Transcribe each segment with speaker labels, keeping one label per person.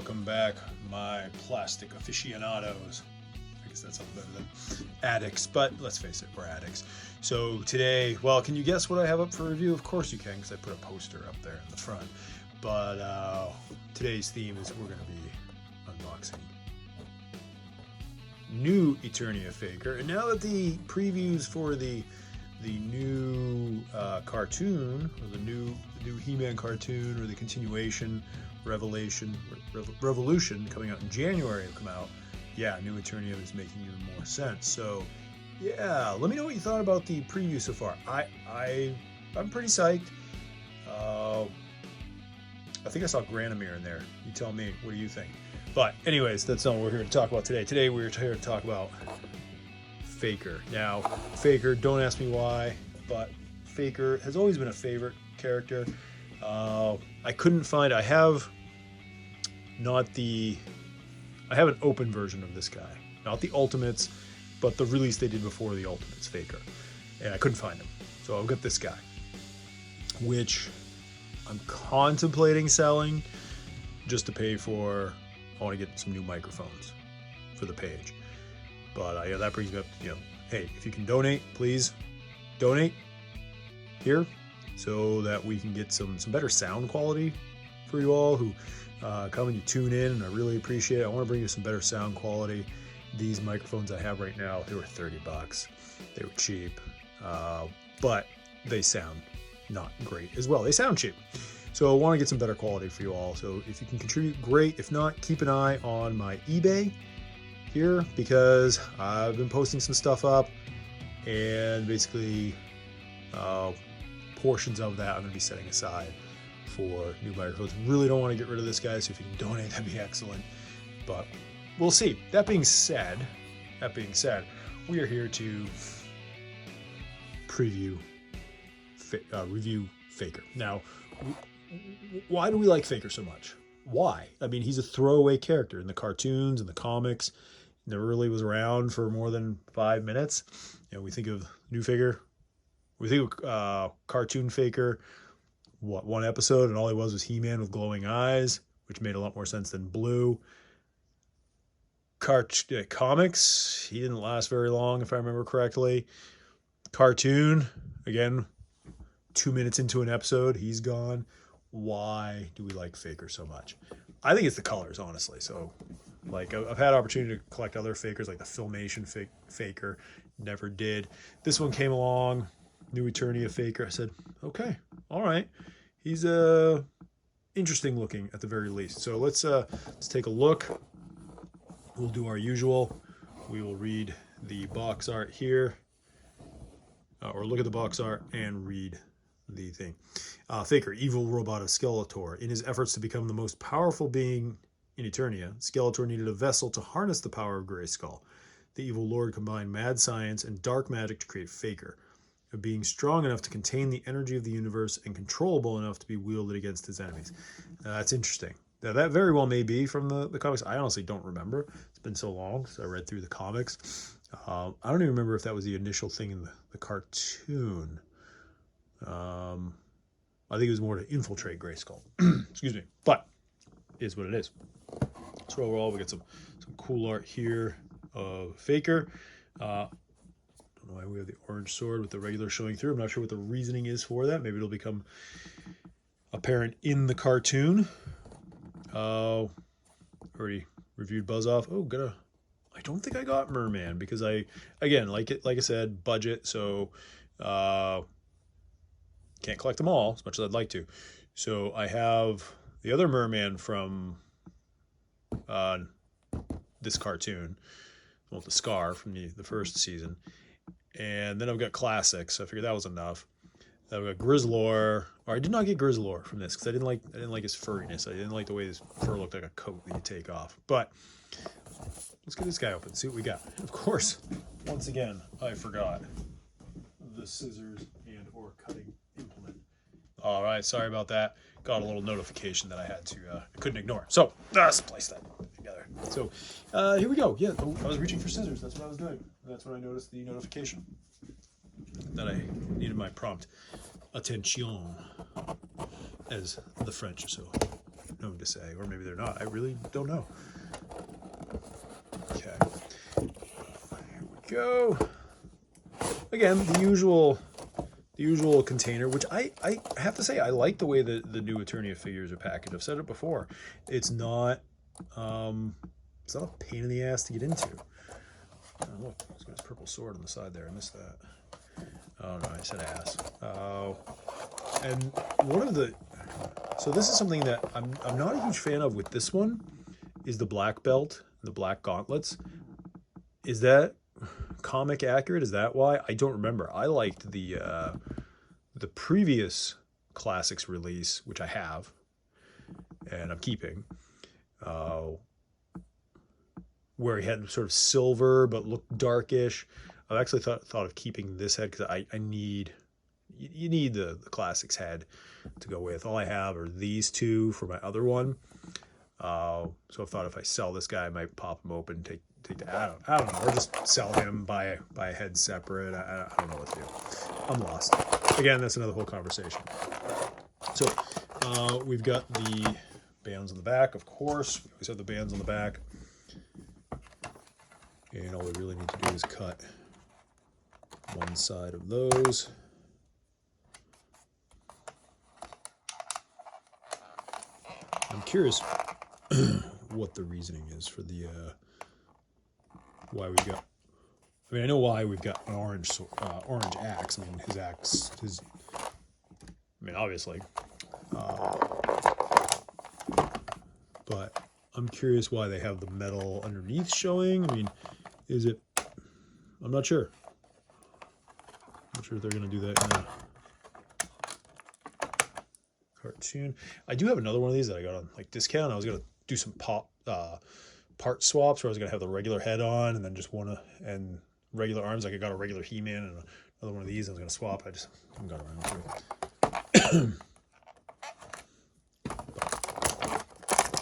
Speaker 1: welcome back, my plastic aficionados. I guess that sounds better than addicts, but let's face it, we're addicts. So today, well, can you guess what I have up for review? Of course you can, because I put a poster up there in the front. But today's theme is we're going to be unboxing new Eternia Faker. And now that the previews for the new cartoon, or the new He-Man cartoon, or the continuation, Revolution coming out in January have come out, yeah, new Eternia is making even more sense. So yeah, let me know what you thought about the preview so far. I'm pretty psyched. I think I saw Granomir in there. You tell me, what do you think? But anyways, that's not what we're here to talk about today. Today we're here to talk about Faker. Now, Faker, don't ask me why, but Faker has always been a favorite character. I couldn't find, I have an open version of this guy. Not the Ultimates, but the release they did before the Ultimates Faker. And I couldn't find him. So I've got this guy, which I'm contemplating selling just to pay for, I want to get some new microphones for the page. But yeah, that brings me up to, hey, if you can donate, please donate here so that we can get some better sound quality for you all who come and you tune in, and I really appreciate it. I want to bring you some better sound quality. These microphones I have right now, they were $30. They were cheap, but they sound not great as well. They sound cheap. So I want to get some better quality for you all. So if you can contribute, great. If not, keep an eye on my eBay here, because I've been posting some stuff up, and basically portions of that I'm going to be setting aside for new microphones. Really don't want to get rid of this guy, so if you can donate, that'd be excellent. But we'll see. That being said, we are here to review Faker. Now, why do we like Faker so much? Why? I mean, he's a throwaway character in the cartoons and the comics. Never really was around for more than 5 minutes. We think of new Faker, we think of cartoon Faker, what, one episode, and all he was He-Man with glowing eyes, which made a lot more sense than blue. Comics, he didn't last very long, if I remember correctly. Cartoon, again, 2 minutes into an episode, he's gone. Why do we like Faker so much? I think it's the colors, honestly. So, like, I've had opportunity to collect other Fakers, like the Filmation Faker. Never did. This one came along, new Eternia Faker. I said, okay, all right. He's interesting looking at the very least. So let's take a look. We'll do our usual. We will read the box art here, or look at the box art and read the thing. Faker, evil robot of Skeletor. In his efforts to become the most powerful being in Eternia, Skeletor needed a vessel to harness the power of Grayskull. The evil lord combined mad science and dark magic to create Faker, a being strong enough to contain the energy of the universe and controllable enough to be wielded against his enemies. That's interesting. Now, that very well may be from the comics. I honestly don't remember. It's been so long since I read through the comics. I don't even remember if that was the initial thing in the cartoon. I think it was more to infiltrate Grayskull. Excuse me. But it is what it is. So overall, we got some cool art here of Faker. Don't know why we have the orange sword with the regular showing through. I'm not sure what the reasoning is for that. Maybe it'll become apparent in the cartoon. Already reviewed Buzz Off. Oh, I don't think I got Merman, because again, like I said, budget, so can't collect them all as much as I'd like to. So I have the other Merman from this cartoon, well, the Scar from the first season, and then I've got classics. So I figured that was enough. Then I've got Grizzlor, or I did not get Grizzlor from this because I didn't like his furriness. I didn't like the way his fur looked like a coat that you take off. But let's get this guy open, see what we got. And of course, once again, I forgot the scissors and or cutting implement. All right, sorry about that. Got a little notification that I had to couldn't ignore. So let's place that together. So here we go. Yeah, I was reaching for scissors. That's what I was doing. That's when I noticed the notification that I needed my prompt attention, as the French so known to say, or maybe they're not. I really don't know. Okay, here we go. Again, the usual container, which I have to say I like the way that the new Eternia figures are packaged. I've said it before. It's not a pain in the ass to get into. Oh, look, it's got his purple sword on the side there. I missed that. Oh no, I said ass. And one of the, so this is something that I'm not a huge fan of with this one, is the black belt, the black gauntlets. Is that comic accurate? Is that why? I don't remember. I liked the previous Classics release, which I have, and I'm keeping, where he had sort of silver but looked darkish. I've actually thought of keeping this head because I need, you need the Classics head to go with. All I have are these two for my other one. So I thought if I sell this guy, I might pop him open, take that. I don't know, or just sell him, buy a head separate. I don't know what to do. I'm lost. Again, that's another whole conversation. So we've got the bands on the back, of course. We always have the bands on the back. And all we really need to do is cut one side of those. I'm curious what the reasoning is for the why we got. I mean, I know why we've got an orange axe. I mean, his axe is. I mean, obviously, but I'm curious why they have the metal underneath showing. I mean, is it? I'm not sure. Not sure if they're going to do that in a cartoon. I do have another one of these that I got on like discount. I was going to do some part swaps where I was going to have the regular head on and then just and regular arms. Like I got a regular He-Man and another one of these I was going to swap. I just haven't got around to it.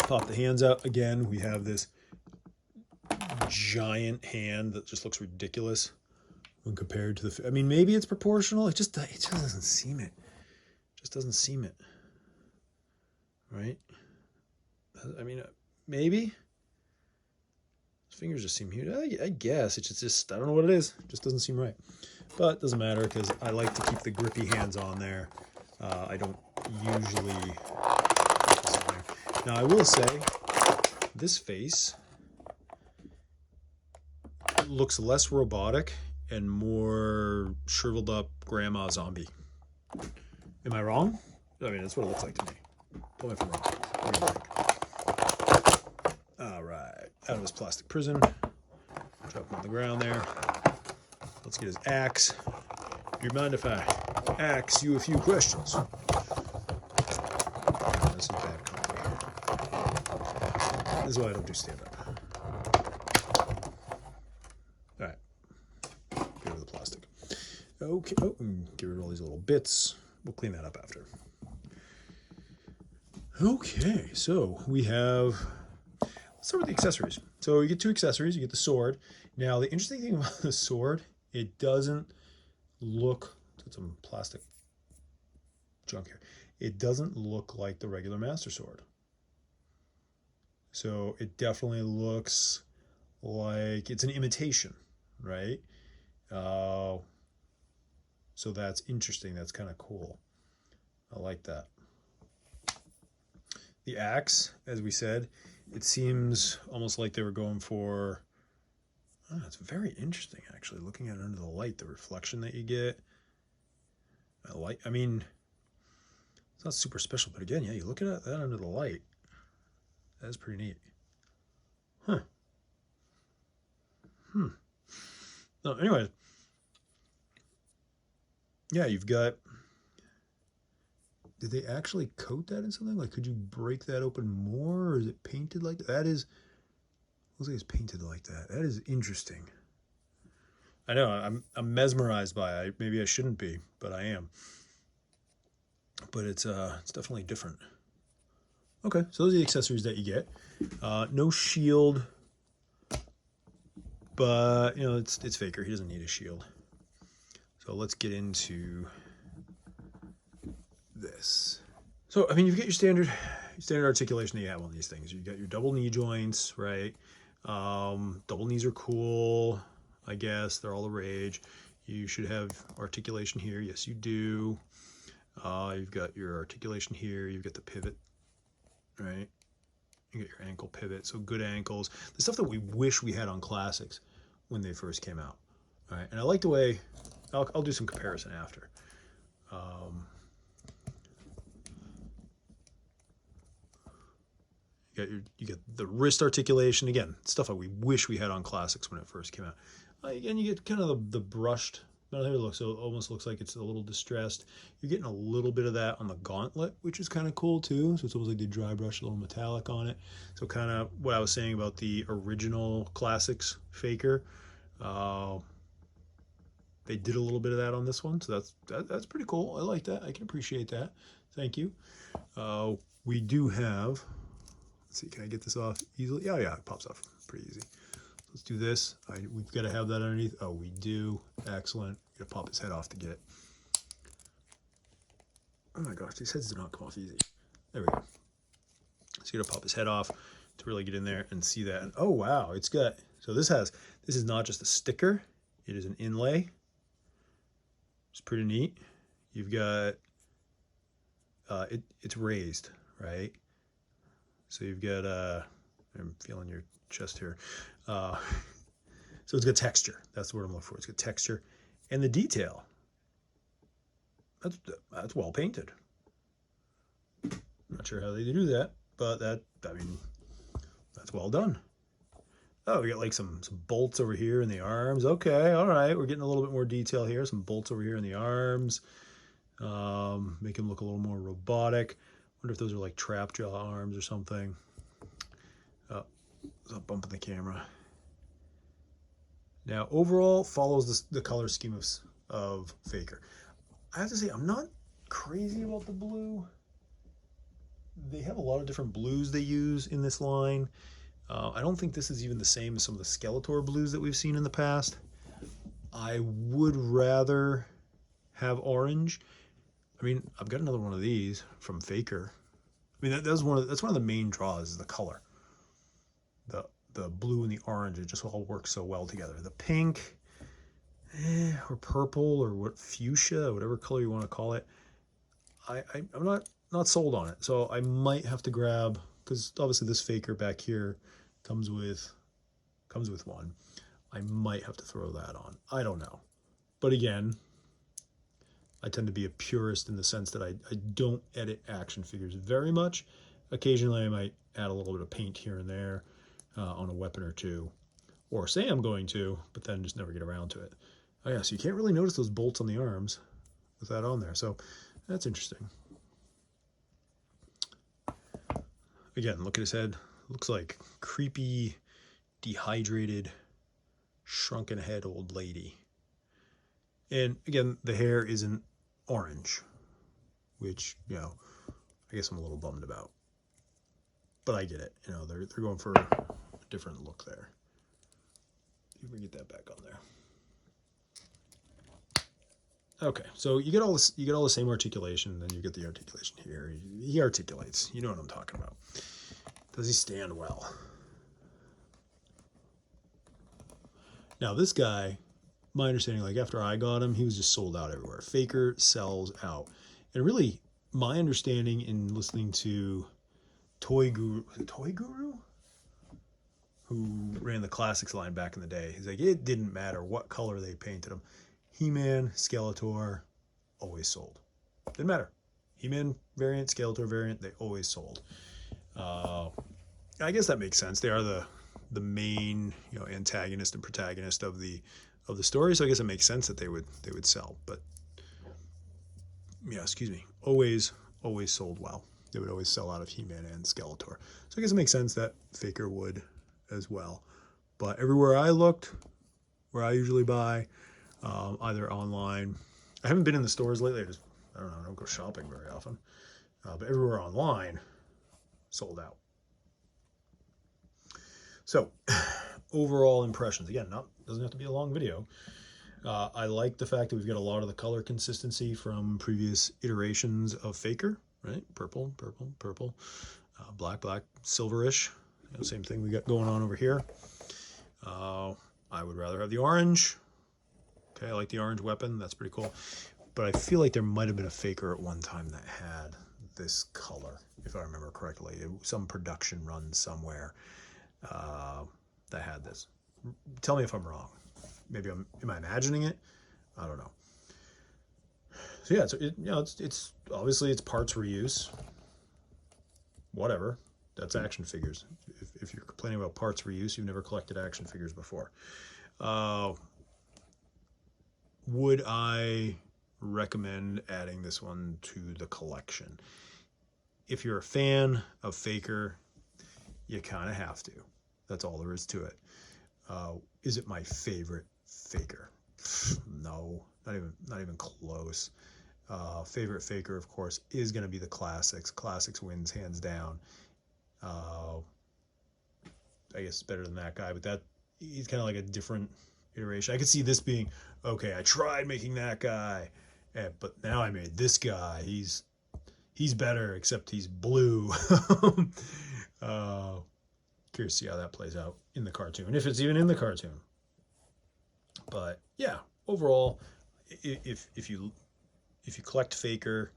Speaker 1: Pop the hands out again. We have this giant hand that just looks ridiculous when compared to the. I mean, maybe it's proportional. It just doesn't seem it. Just doesn't seem it. Right? I mean, maybe. His fingers just seem huge. I guess it's just I don't know what it is. It just doesn't seem right. But it doesn't matter because I like to keep the grippy hands on there. I don't usually. Now I will say, this face looks less robotic and more shriveled up grandma zombie. Am I wrong? I mean, that's what it looks like to me. Tell me if I'm wrong. What do you think? All right, out of his plastic prison. Drop him on the ground there. Let's get his axe. Do you mind if I ask you a few questions? This is bad comedy. This is why I don't do stand-up. All right. Get rid of the plastic. Okay. Oh, and get rid of all these little bits. We'll clean that up after. Okay, so we have. Let's start with the accessories. So you get two accessories. You get the sword. Now, the interesting thing about the sword, it doesn't look. Some plastic junk here. It doesn't look like the regular Master Sword. So it definitely looks like it's an imitation, right? So that's interesting. That's kind of cool. I like that. The axe, as we said, it seems almost like they were going for. Oh, it's very interesting, actually. Looking at it under the light, the reflection that you get. I mean, it's not super special, but again, yeah, you look at that under the light. That's pretty neat. Huh. No, anyway. Yeah, you've got. Did they actually coat that in something? Like, could you break that open more, or is it painted like that? That is. Looks like it's painted like that. That is interesting. I know, I'm mesmerized by it. Maybe I shouldn't be, but I am. But it's definitely different. Okay, so those are the accessories that you get. No shield, but you know it's Faker. He doesn't need a shield. So let's get into this. So I mean, you've got your standard standard articulation that you have on these things. You got your double knee joints, right? Double knees are cool, I guess. They're all the rage. You should have articulation here. Yes, you do. You've got your articulation here. You've got the pivot, right? You get your ankle pivot. So good ankles. The stuff that we wish we had on classics when they first came out. All right, and I like the way, I'll do some comparison after. You get the wrist articulation, again, stuff that we wish we had on classics when it first came out. Again, you get kind of the brushed metal here. So it almost looks like it's a little distressed. You're getting a little bit of that on the gauntlet, which is kind of cool too. So it's almost like they dry brush a little metallic on it. So kind of what I was saying about the original classics Faker. They did a little bit of that on this one, so that's pretty cool. I like that. I can appreciate that. Thank you. We do have, let's see, can I get this off easily? Yeah, it pops off pretty easy. Let's do this. We've got to have that underneath. Oh, we do. Excellent. Got to pop his head off to get it. Oh my gosh, these heads do not come off easy. There we go. So you got to pop his head off to really get in there and see that. And oh wow, it's got, so this is not just a sticker. It is an inlay. It's pretty neat. You've got, it's raised, right? So you've got, I'm feeling your chest here. So it's got texture. That's the word I'm looking for. It's got texture. And the detail, that's well painted. Not sure how they do that, but that's well done. Oh, we got like some bolts over here in the arms. Okay, all right. We're getting a little bit more detail here. Some bolts over here in the arms. Make him look a little more robotic. Wonder if those are like trap jaw arms or something. Oh, there's a bump in the camera. Now, overall, follows the color scheme of Faker. I have to say, I'm not crazy about the blue. They have a lot of different blues they use in this line. I don't think this is even the same as some of the Skeletor blues that we've seen in the past. I would rather have orange. I mean, I've got another one of these from Faker. I mean, that's one of the main draws is the color. The blue and the orange, it just all works so well together. The pink, or purple, or what, fuchsia, whatever color you want to call it. I'm not sold on it. So I might have to grab, because obviously this Faker back here comes with one. I might have to throw that on. I don't know. But again, I tend to be a purist in the sense that I don't edit action figures very much. Occasionally I might add a little bit of paint here and there on a weapon or two. Or say I'm going to, but then just never get around to it. Oh yeah, so you can't really notice those bolts on the arms with that on there. So that's interesting. Again, look at his head. Looks like creepy, dehydrated, shrunken head old lady. And again, the hair isn't orange, which, you know, I guess I'm a little bummed about. But I get it. You know, they're going for a different look there. See if we get that back on there. Okay, so you get all this, you get all the same articulation, then you get the articulation here. He articulates. You know what I'm talking about. Does he stand well? Now this guy, my understanding, like after I got him, he was just sold out everywhere. Faker sells out. And really, my understanding in listening to Toy Guru, was it Toy Guru? Who ran the classics line back in the day. He's like, it didn't matter what color they painted him. He-Man, Skeletor, always sold. Didn't matter. He-Man variant, Skeletor variant, they always sold. I guess that makes sense. They are the main, you know, antagonist and protagonist of the story, so I guess it makes sense that they would sell. But yeah, excuse me, always sold well. They would always sell out of He-Man and Skeletor. So I guess it makes sense that Faker would as well. But everywhere I looked, where I usually buy, either online, I haven't been in the stores lately. I don't go shopping very often. But everywhere online, sold out. So, overall impressions. Again, doesn't have to be a long video. I like the fact that we've got a lot of the color consistency from previous iterations of Faker, right? Purple, purple, purple. Black, silverish. Same thing we got going on over here. I would rather have the orange. Okay, I like the orange weapon. That's pretty cool. But I feel like there might have been a faker at one time that had this color, if I remember correctly. Some production run somewhere that had this. Tell me if I'm wrong. Maybe am I imagining it? I don't know. So yeah, it's obviously it's parts reuse. Whatever. That's action figures. If you're complaining about parts reuse, you've never collected action figures before. Would I recommend adding this one to the collection? If you're a fan of Faker, you kind of have to. That's all there is to it. Is it my favorite Faker? No, not even close. Favorite Faker, of course, is going to be the Classics. Classics wins hands down. I guess it's better than that guy, but he's kind of like a different iteration. I could see this being, okay, I tried making that guy, but now I made this guy. He's better, except he's blue. Curious to see how that plays out in the cartoon, if it's even in the cartoon. But yeah, overall, if you collect Faker,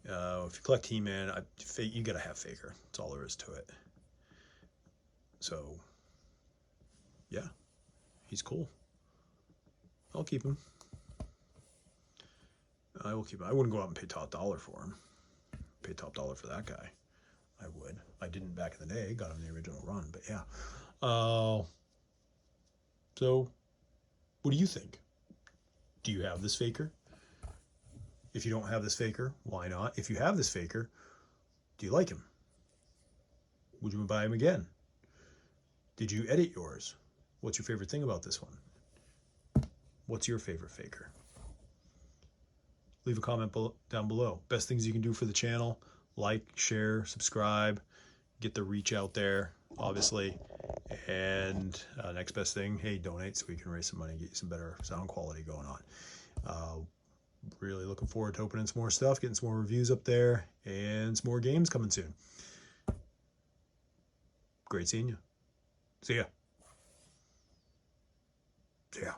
Speaker 1: if you collect He-Man, you gotta have Faker. That's all there is to it. So yeah, he's cool. I'll keep him. I will keep him. I wouldn't go out and pay top dollar for him. Pay top dollar for that guy. I would. I didn't back in the day. Got him in the original run, but yeah. So, what do you think? Do you have this Faker? If you don't have this Faker, why not? If you have this Faker, do you like him? Would you buy him again? Did you edit yours? What's your favorite thing about this one? What's your favorite Faker? Leave a comment down below. Best things you can do for the channel: like, share, subscribe, get the reach out there, obviously. And next best thing, hey, donate so we can raise some money, get you some better sound quality going on. Really looking forward to opening some more stuff, getting some more reviews up there, and some more games coming soon. Great seeing you. See ya. See ya.